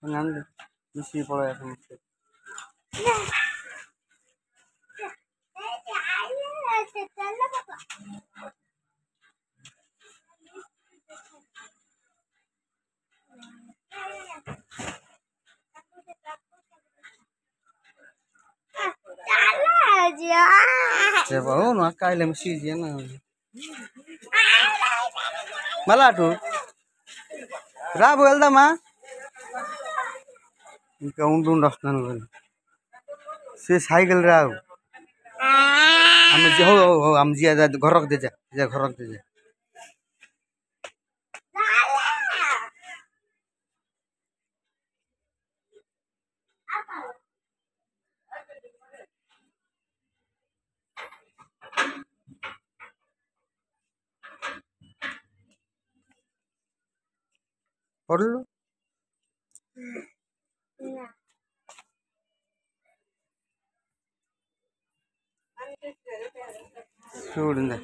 Nanti isi pola yang siapa? Oh, nak kaya mesti je na. Malah tu, rabu elda ma. Ika undun rasnan gol. Se cycle rabu. Ame ho am jia da घरक दे जा घरक दे जा. पढ़लो చూడండి